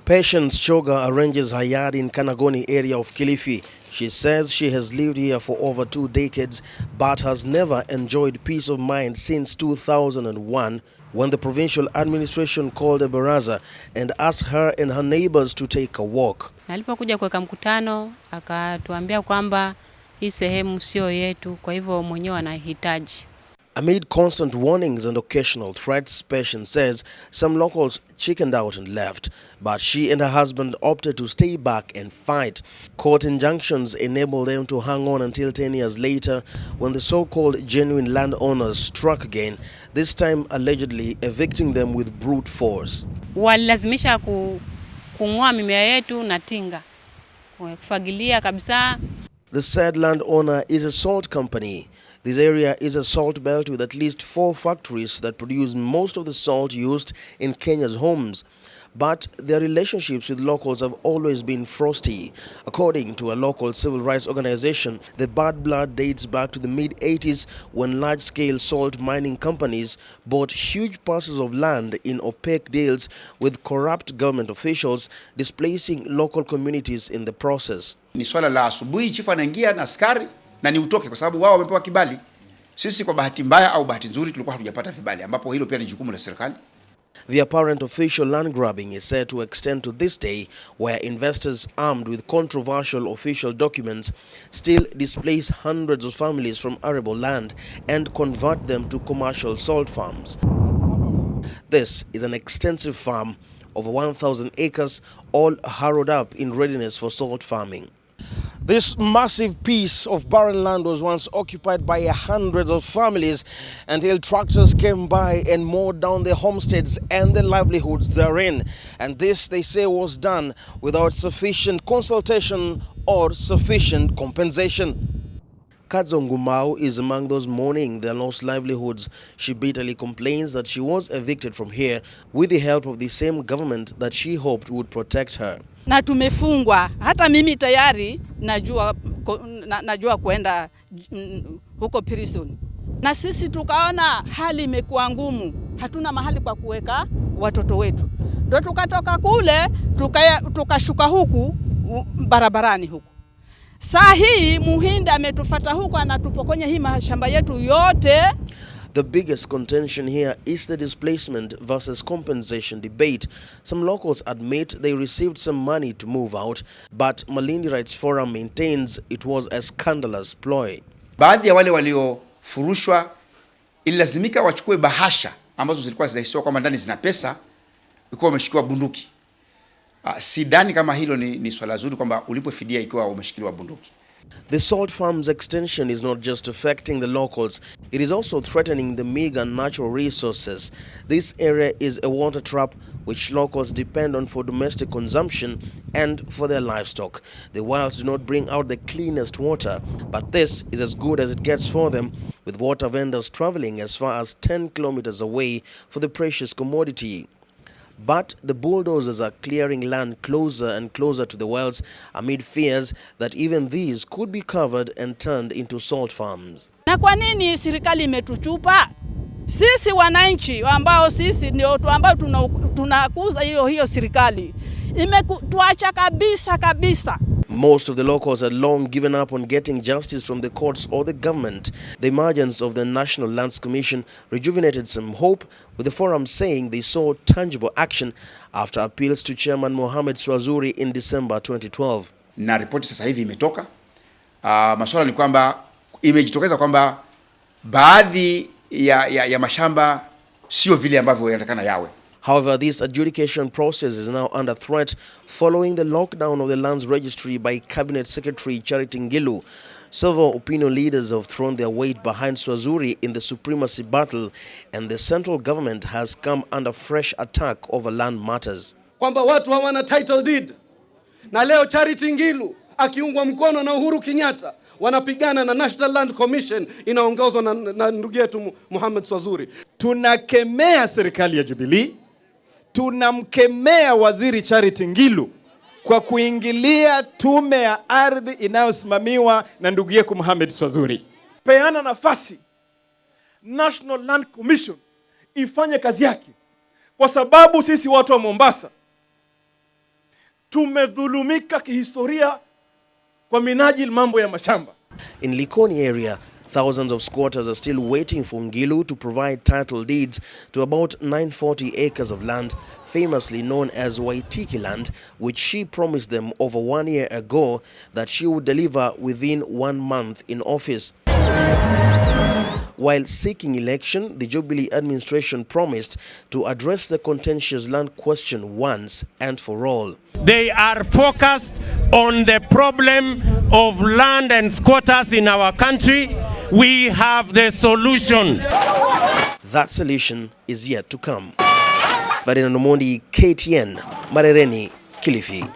Patience Choga arranges her yard in Kanagoni area of Kilifi. She says she has lived here for over 2 decades but has never enjoyed peace of mind since 2001 when the provincial administration called a baraza and asked her and her neighbors to take a walk. Alipokuja kuweka mkutano akatuambia kwamba hii sehemu sio yetu, kwa hivyo mwenyewe anahitaji. Amid constant warnings and occasional threats, Patience says some locals chickened out and left, but she and her husband opted to stay back and fight. Court injunctions enabled them to hang on until 10 years later when the so-called genuine landowners struck again, this time allegedly evicting them with brute force. Walilazimisha kung'oa mimea yetu na tinga, kufagilia kabisa. The said landowner is a salt company. This area is a salt belt with at least 4 factories that produce most of the salt used in Kenya's homes. But their relationships with locals have always been frosty. According to a local civil rights organization, the bad blood dates back to the mid-80s when large-scale salt mining companies bought huge parcels of land in opaque deals with corrupt government officials, displacing local communities in the process. Ni swala la asubuhi chifu anaingia na askari na ni utoke kwa sababu wao wamepewa kibali. Sisi kwa bahati mbaya au bahati nzuri tulikuwa hatujapata vibali, ambapo hilo pia ni jukumu la serikali. The apparent official land grabbing is said to extend to this day, where investors armed with controversial official documents still displace hundreds of families from arable land and convert them to commercial salt farms. This is an extensive farm, over 1,000 acres, all harrowed up in readiness for salt farming. This massive piece of barren land was once occupied by hundreds of families until tractors came by and mowed down their homesteads and the livelihoods therein. And this, they say, was done without sufficient consultation or sufficient compensation. Kadzongumau is among those mourning their lost livelihoods. She bitterly complains that she was evicted from here with the help of the same government that she hoped would protect her. Na tumefungwa, hata mimi tayari najua kwenda huko prison. Na sisi tukaona hali imekuwa ngumu, hatuna mahali pa kuweka watoto wetu. Ndio tukatoka kule, tukashuka huku barabarani huku. Saa hii Muhindi ametufuata huko anatupokonya hii mashamba yetu yote. The biggest contention here is the displacement versus compensation debate. Some locals admit they received some money to move out, but Malindi Rights Forum maintains it was a scandalous ploy. Baadhi ya wale waliofurushwa ilazimika wachukue bahasha ambazo zilikuwa zinahisiwa kwamba ndani zina pesa, ikiwa wameshikiwa bunduki. Sidhani kama hilo ni swala zuri kwamba ulipofidia ikiwa umeshikiliwa bunduki. The salt farm's extension is not just affecting the locals, it is also threatening the meager natural resources. This area is a water trap which locals depend on for domestic consumption and for their livestock. The wells do not bring out the cleanest water, but this is as good as it gets for them, with water vendors traveling as far as 10 kilometers away for the precious commodity. But the bulldozers are clearing land closer and closer to the wells amid fears that even these could be covered and turned into salt farms. Na kwa nini serikali imetuchupa? Sisi wananchi ambao sisi ndio ambao tunakuza hiyo serikali imetuacha kabisa. Most of the locals had long given up on getting justice from the courts or the government. The emergence of the National Lands Commission rejuvenated some hope, with the forum saying they saw tangible action after appeals to Chairman Mohamed Swazuri in December 2012. Na ripoti sasa hivi imetoka. Masuala ni kwamba imejitokeza kwamba baadhi ya mashamba sio vile ambavyo yanatakana yawe. However, this adjudication process is now under threat following the lockdown of the lands registry by Cabinet Secretary Charity Ngilu. Several opinion leaders have thrown their weight behind Swazuri in the supremacy battle, and the central government has come under fresh attack over land matters. Kwamba watu hawana title deed. Na leo Charity Ngilu akiungwa mkono na Uhuru Kenyatta wanapigana na National Land Commission inaongozwa na ndugu yetu Mohamed Swazuri. Tunakemea serikali ya Jubilee, tunamkemea waziri Charity Ngilu kwa kuingilia tume ya ardhi inayosimamiwa na ndugu yetu Mohamed Swazuri. Peana nafasi National Land Commission ifanye kazi yake kwa sababu sisi watu wa Mombasa tumedhulumika kihistoria kwa minajili mambo ya mashamba. In Likoni area, thousands of squatters are still waiting for Ngilu to provide title deeds to about 940 acres of land, famously known as Waitiki land, which she promised them over 1 year ago that she would deliver within 1 month in office. While seeking election, the Jubilee administration promised to address the contentious land question once and for all. They are focused on the problem of land and squatters in our country. We have the solution. That solution is yet to come. Ferdinand Omondi, KTN, Marereni, Kilifi.